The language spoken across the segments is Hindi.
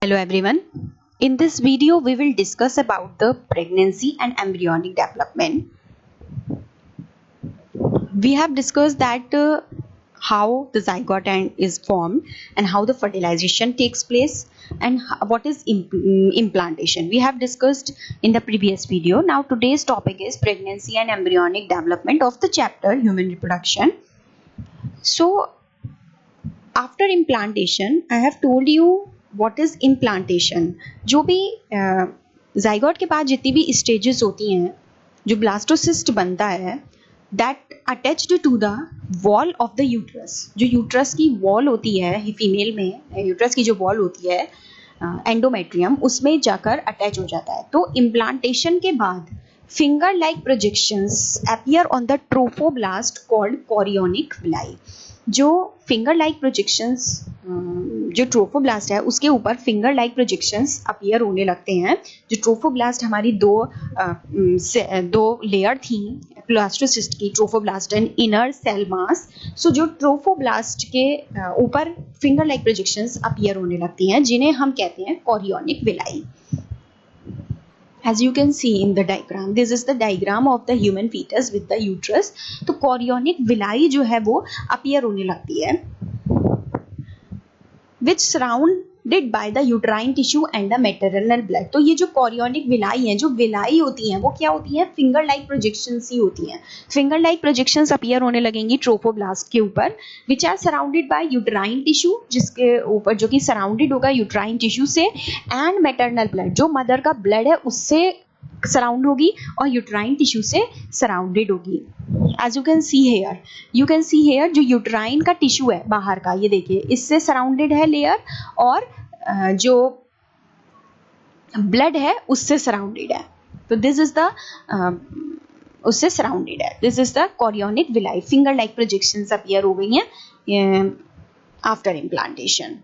Hello everyone. In this video we will discuss about the pregnancy and embryonic development. We have discussed that how the zygote is formed and how the fertilization takes place and what is implantation. We have discussed in the previous video. Now today's topic is pregnancy and embryonic development of the chapter human reproduction. So after implantation I have told you what is implantation. जो भी zygote के पास जितनी भी stages होती हैं, जो blastocyst बनता है, that attached to the wall of the uterus. जो uterus की wall होती है फीमेल में, uterus की जो wall होती है एंडोमेट्रियम, उसमें जाकर अटैच हो जाता है. तो इम्प्लांटेशन के बाद finger like projections appear on the trophoblast called chorionic villi. जो फिंगर लाइक प्रोजेक्शंस जो ट्रोफोब्लास्ट है उसके ऊपर फिंगर लाइक प्रोजेक्शंस अपीयर होने लगते हैं. जो ट्रोफोब्लास्ट हमारी दो लेयर थी ब्लास्टोसिस्ट की, trophoblast and inner cell mass. So जो ट्रोफोब्लास्ट के ऊपर फिंगर लाइक प्रोजेक्शंस अपीयर होने लगती हैं जिन्हें हम कहते हैं chorionic villi. As you can see in the diagram, this is the diagram of the human fetus with the uterus. तो कोरियोनिक विलाई जो है वो अपीयर होने लगती है, which surrounded by the uterine tissue and the maternal blood. तो ये जो कोरियोनिक विलाई हैं, जो विलाई होती हैं, वो क्या होती हैं? फिंगर लाइक प्रोजेक्शंस ही होती हैं. फिंगर लाइक प्रोजेक्शंस अपीयर होने लगेंगी ट्रोफोब्लास्ट के ऊपर, which are surrounded by uterine tissue, जिसके ऊपर जो कि सराउंडेड होगा यूट्राइन टिश्यू से, एंड मैटरनल ब्लड, जो मदर का ब्लड है उससे सराउंड होगी और यूट्राइन टिश्यू से सराउंडेड होगी. As you can see here जो यूट्राइन का टिश्यू है बाहर का, ये देखिए, इससे सराउंडेड है लेयर, और जो ब्लड है उससे सराउंडेड है. तो दिस इज द उससे सराउंडेड है. This is the chorionic villi. Finger like projections appear हो गई हैं after implantation.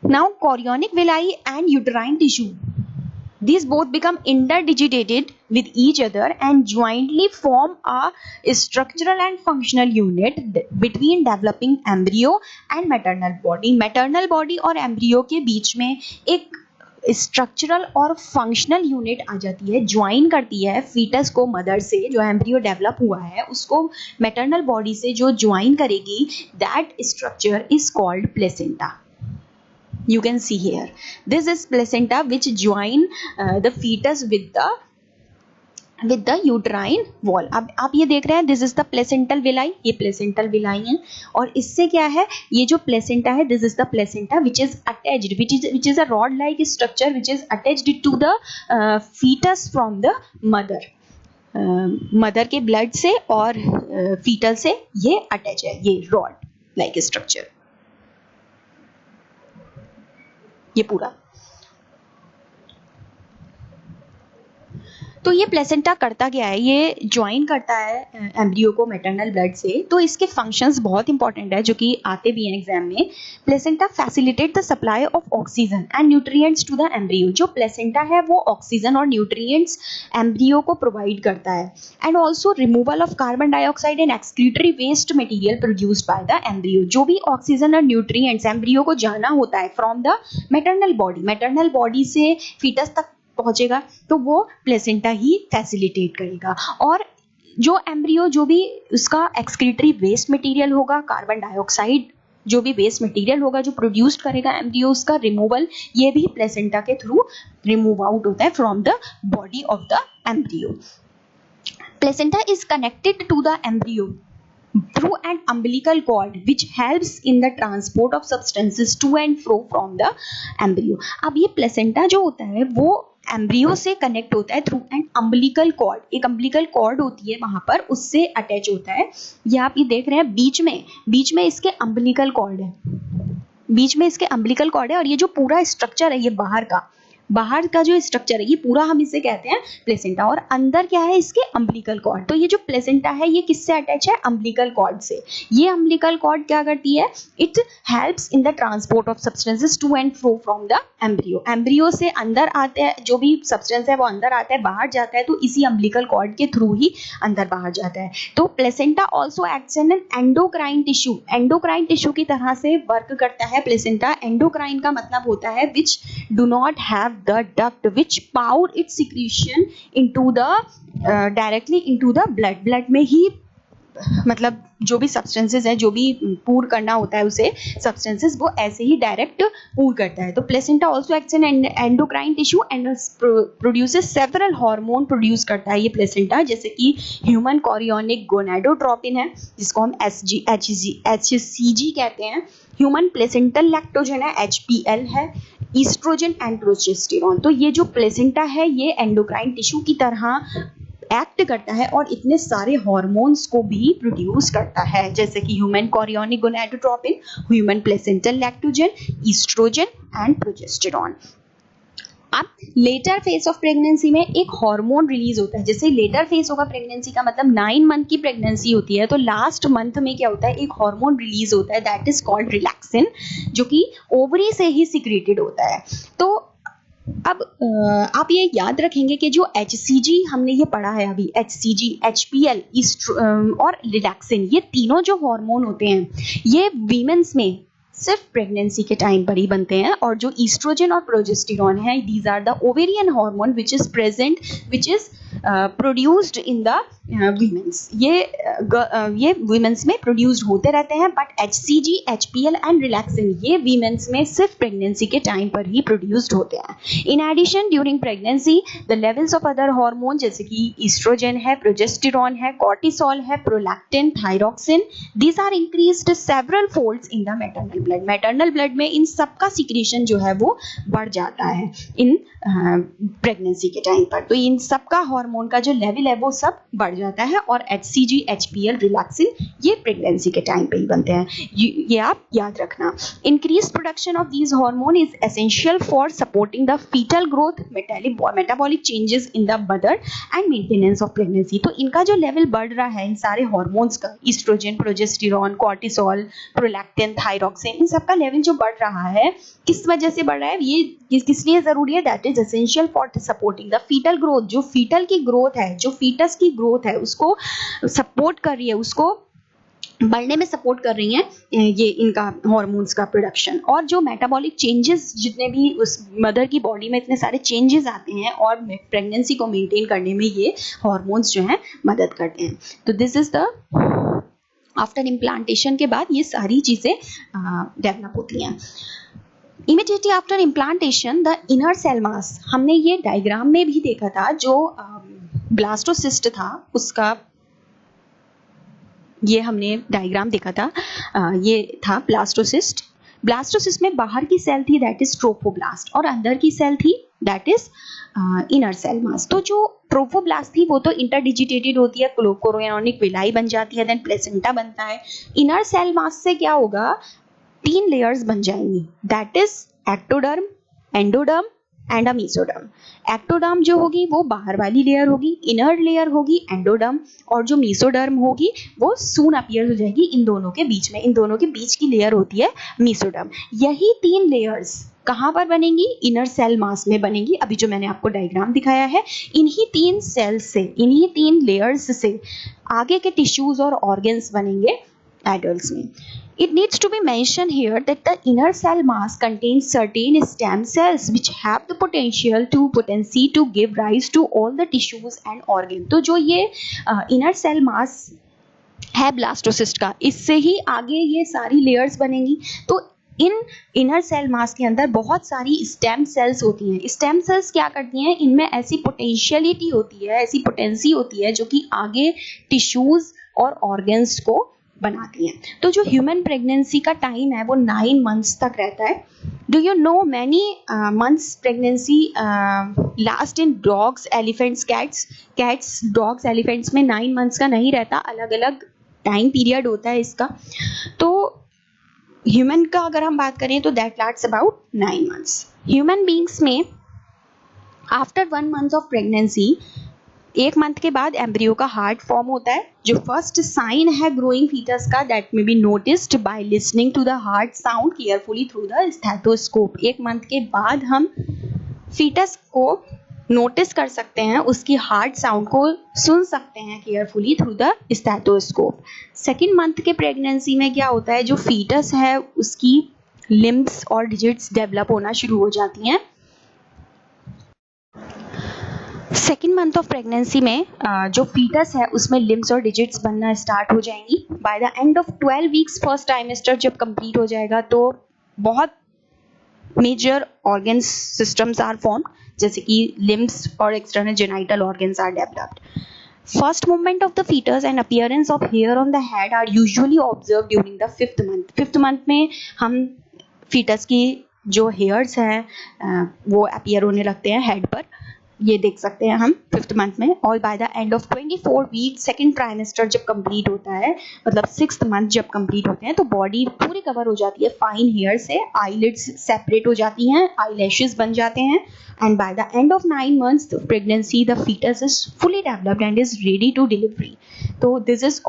Now chorionic villi and uterine tissue, these both become interdigitated with each other and jointly form a structural and functional unit between developing embryo and maternal body. maternal body और embryo के बीच में एक स्ट्रक्चरल और फंक्शनल यूनिट आ जाती है, ज्वाइन करती है फीटस को मदर से. जो एम्ब्रियो डेवलप हुआ है उसको मैटरनल बॉडी से जो ज्वाइन करेगी, that structure is called placenta. You can see here, this is placenta which join the fetus with the uterine wall. अब आप ये देख रहे हैं, this is the placental villi. ये placental villi है, और इससे क्या है, ये जो placenta है, this is the placenta which is attached, which is a rod like structure which is attached to the fetus from the mother. Mother के ब्लड से और फीटल से ये अटैच है, ये रॉड लाइक स्ट्रक्चर, ये पूरा. तो ये प्लेसेंटा करता क्या है? ये ज्वाइन करता है एम्ब्रियो को मैटरनल ब्लड से. तो इसके फंक्शंस बहुत इंपॉर्टेंट है जो कि आते भी हैं एग्जाम में. Placenta facilitate the supply of oxygen and nutrients to the embryo. जो प्लेसेंटा है वो ऑक्सीजन और न्यूट्रिएंट्स एम्ब्रियो को प्रोवाइड करता है, and also removal of carbon dioxide and excretory waste material produced by the embryo. जो भी ऑक्सीजन और न्यूट्रिएंट्स एम्ब्रियो को जाना होता है फ्रॉम द मैटरनल बॉडी से फीटस तक पहुंचेगा, तो वो प्लेसेंटा ही फैसिलिटेट करेगा. और जो एम्ब्रियो, जो भी उसका एक्सक्रीटरी वेस्ट मटेरियल होगा, कार्बन डाइऑक्साइड जो भी वेस्ट मटेरियल होगा जो प्रोड्यूस करेगा एम्ब्रियो, उसका रिमूवल ये भी प्लेसेंटा के थ्रू रिमूव आउट होता है from the body of the embryo. Placenta is connected to the embryo through an umbilical cord which helps in the transport of substances to and fro from the embryo. अब ये प्लेसेंटा जो होता है वो एम्ब्रियो से कनेक्ट होता है थ्रू एन अम्बिलिकल कॉर्ड. एक अम्बिलिकल कॉर्ड होती है वहां पर, उससे अटैच होता है. ये आप ये देख रहे हैं बीच में इसके अम्बिलिकल कॉर्ड है, बीच में इसके अम्बिलिकल कॉर्ड है. और ये जो पूरा स्ट्रक्चर है, ये बाहर का जो स्ट्रक्चर है, ये पूरा हम इसे कहते हैं प्लेसेंटा. और अंदर क्या है इसके अम्बिलिकल कॉर्ड. तो ये जो प्लेसेंटा है ये किससे अटैच है? अम्बिलिकल कॉर्ड से. ये अम्बिलिकल कॉर्ड क्या करती है? It helps in the transport of substances to and fro from the embryo. Embryo से अंदर आते हैं, जो भी सब्सटेंस है वो अंदर आता है, बाहर जाता है तो इसी अम्बिलिकल कॉर्ड के थ्रू ही अंदर बाहर जाता है. तो placenta also acts N endocrine tissue. Endocrine tissue की तरह से वर्क करता है प्लेसेंटा. एंडोक्राइन का मतलब होता है विच do not have the duct which power its secretion into the directly into the blood में ही मतलब जो भी सब्सटेंसेस है, जो भी पूर करना होता है उसे सब्सटेंसेस, वो ऐसे ही डायरेक्ट पूर करता है. तो placenta also acts in endocrine tissue and produces several hormone produce करता है ये प्लेसेंटा, जैसे कि ह्यूमन कोरियोनिक गोनाडोट्रोपिन है जिसको हम HCG कहते हैं, ह्यूमन प्लेसेंटल लैक्टोजन है HPL है, ईस्ट्रोजन एंड प्रोजेस्टेरॉन. तो ये जो प्लेसेंटा है ये एंडोक्राइन टिश्यू की तरह एक्ट करता है और इतने सारे हार्मोन्स को भी प्रोड्यूस करता है, जैसे कि human chorionic gonadotropin, human placental lactogen, estrogen and progesterone. अब लेटर फेज ऑफ प्रेगनेंसी में एक हार्मोन रिलीज होता है. जैसे लेटर फेज होगा प्रेगनेंसी का मतलब 9 मंथ की प्रेगनेंसी होती है, तो लास्ट मंथ में क्या होता है, एक हार्मोन रिलीज होता है दैट इज कॉल्ड रिलैक्सिन, जो कि ओवरी से ही सिक्रेटेड होता है. तो अब आप ये याद रखेंगे कि जो HCG हमने ये पढ़ा है अभी, HCG, HPL और रिलैक्सिन, ये तीनों जो हार्मोन होते हैं ये वीमेंस में सिर्फ प्रेगनेंसी के टाइम पर ही बनते हैं, और जो ईस्ट्रोजन और प्रोजेस्टेरॉन है these are the ovarian hormone which is present which is produced in the womens. ये वीमेंस में प्रोड्यूस्ड होते रहते हैं, but HCG, HPL and relaxin ये वीमेंस में सिर्फ प्रेगनेंसी के टाइम पर ही प्रोड्यूस्ड होते हैं. In addition during pregnancy the levels of other hormone जैसे कि ईस्ट्रोजन है, प्रोजेस्टेरॉन है, कॉर्टिसोल है, prolactin, thyroxine, these are increased several folds in the maternal blood. Maternal blood में इन सब का सिक्रीशन जो है वो बढ़ जाता है इन प्रेगनेंसी के टाइम पर. तो इन सब का हार्मोन का जो लेवल है वो सब बढ़ जाता है, और HCG, HPL, रिलैक्सिन ये प्रेगनेंसी के टाइम पे ही बनते हैं. ये आप याद रखना. Increase production of these hormone is essential for supporting the fetal growth, metabolic changes in the mother and maintenance of pregnancy. तो इनका जो लेवल बढ़ रहा है इन सारे हार्मोन्स का, oestrogen, progesterone, cortisol, prolactin, thyroxine, इन सब का लेवल जो बढ़ रहा है किस वजह से बढ़ रहा है, ये किस लिए जरूरी है, that is essential for supporting the fetal growth. जो फीटल की ग्रोथ है, जो फीटस की ग्रोथ है उसको सपोर्ट कर रही है, उसको बढ़ने में सपोर्ट कर रही हैं ये इनका हार्मोन्स का प्रोडक्शन. और जो मेटाबॉलिक चेंजेस जितने भी उस मदर की बॉडी में इतने सारे चेंजेस आते हैं और प्रेगनेंसी को मेंटेन करने में ये हार्मोन्स जो हैं मदद करते हैं. तो this is the after implantation के बाद ये सारी चीज़ें डेवलप होती हैं. Immediately after implantation the inner cell mass, हमने ये डायग्राम में भी देखा था, जो ब्लास्टोसिस्ट था उसका ये हमने डायग्राम देखा था, ये था ब्लास्टोसिस्ट. ब्लास्टोसिस्ट में बाहर की सेल थी दैट इज ट्रोफोब्लास्ट, और अंदर की सेल थी that is inner cell mass. तो जो ट्रोफोब्लास्ट थी वो तो इंटरडिजिटेटेड होती है, कोरियोनिक विलाई बन जाती है, देन प्लेसेंटा बनता है. इनर सेल मास से क्या होगा, 3 लेयर्स बन जाएंगी that is ectoderm, endoderm and a mesoderm. Ectoderm जो होगी वो बाहर वाली लेयर होगी, इनर लेयर होगी एंडोडर्म, और जो मेसोडर्म होगी वो सून अपीयर हो जाएगी इन दोनों के बीच में. इन दोनों के बीच की लेयर होती है मेसोडर्म. यही 3 लेयर्स कहाँ पर बनेंगी, इनर सेल मास में बनेंगी. अभी जो मैंने आपको डायग्राम दिखाया है, इन्हीं 3 सेल्स से, इन्हीं 3 लेयर्स से आगे के टिश्यूज और ऑर्गन्स बनेंगे एडल्ट्स में. It needs to be mentioned here that the inner cell mass contains certain stem cells which have the potency to give rise to all the tissues and organs. तो जो ये inner cell mass है ब्लास्टोसिस्ट का, इससे ही आगे ये सारी लेयर्स बनेंगी. तो इन इनर सेल मास के अंदर बहुत सारी स्टेम सेल्स होती हैं. स्टेम सेल्स क्या करती हैं, इनमें ऐसी पोटेंशियलिटी होती है, ऐसी पोटेंसी होती है जो कि आगे टिश्यूज और ऑर्गन्स को बनाती हैं. तो जो ह्यूमन प्रेगनेंसी का टाइम है वो 9 मंथ्स तक रहता है. Do you know many months pregnancy last in dogs, elephants, cats, dogs, elephants में 9 मंथ्स का नहीं रहता, अलग अलग टाइम पीरियड होता है इसका. तो ह्यूमन का अगर हम बात करें तो that lasts about 9 months. Human beings में after 1 month of pregnancy, 1 month के बाद एम्ब्रियो का हार्ट फॉर्म होता है. जो फर्स्ट साइन है ग्रोइंग फीटस का that may be noticed by listening to the heart sound carefully through the stethoscope. 1 month के बाद हम फीटस को नोटिस कर सकते हैं, उसकी हार्ट साउंड को सुन सकते हैं carefully through the stethoscope. 2nd month के प्रेगनेंसी में क्या होता है, जो फीटस है उसकी लिम्ब्स और डिजिट्स डेवलप होना शुरू हो जाती हैं. सेकेंड मंथ ऑफ प्रेगनेंसी में जो फीटस है उसमें लिम्स और डिजिट्स बनना स्टार्ट हो जाएंगी. By the end of 12 weeks first trimester जब कंप्लीट हो जाएगा तो बहुत major organs systems are form, जैसे कि लिम्स और external genital organs are developed. First movement of the fetus and appearance of hair on the head are usually observe during the fifth month. Fifth month में हम फीटस की जो हेयर्स हैं वो अपीयर होने लगते हैं हेड पर, ये देख सकते हैं हम फिफ्थ मंथ में. और by the end of 24 week second trimester जब कंप्लीट होता है, मतलब सिक्स्थ मंथ जब कंप्लीट होते हैं, तो बॉडी पूरी कवर हो जाती है फाइन हेयर से, आईलिड्स सेपरेट हो जाती हैं, आईलैशेस बन जाते हैं. And by the end of 9 months pregnancy the foetus is fully developed and is ready to delivery. तो this is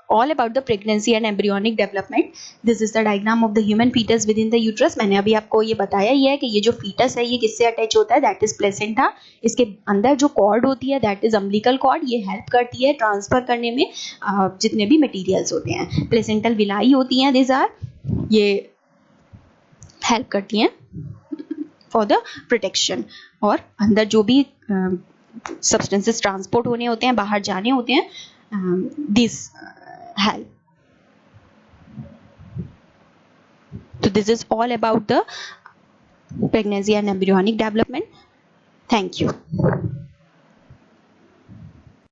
all about the pregnancy and embryonic development. This is the diagram of the human fetus within the uterus. मैंने अभी आपको ये बताया ही है कि ये जो fetus है ये किससे अटैच होता है, that is placenta. इसके अंदर जो cord होती है that is umbilical cord, ये help करती है ट्रांसफर करने में जितने भी materials होते हैं. placental villi होती हैं, these are, ये help करती हैं for the protection. और अंदर जो भी substances transport होने होते हैं, बाहर जाने होते हैं, this help. So this is all about the pregnancy and embryonic development. Thank you.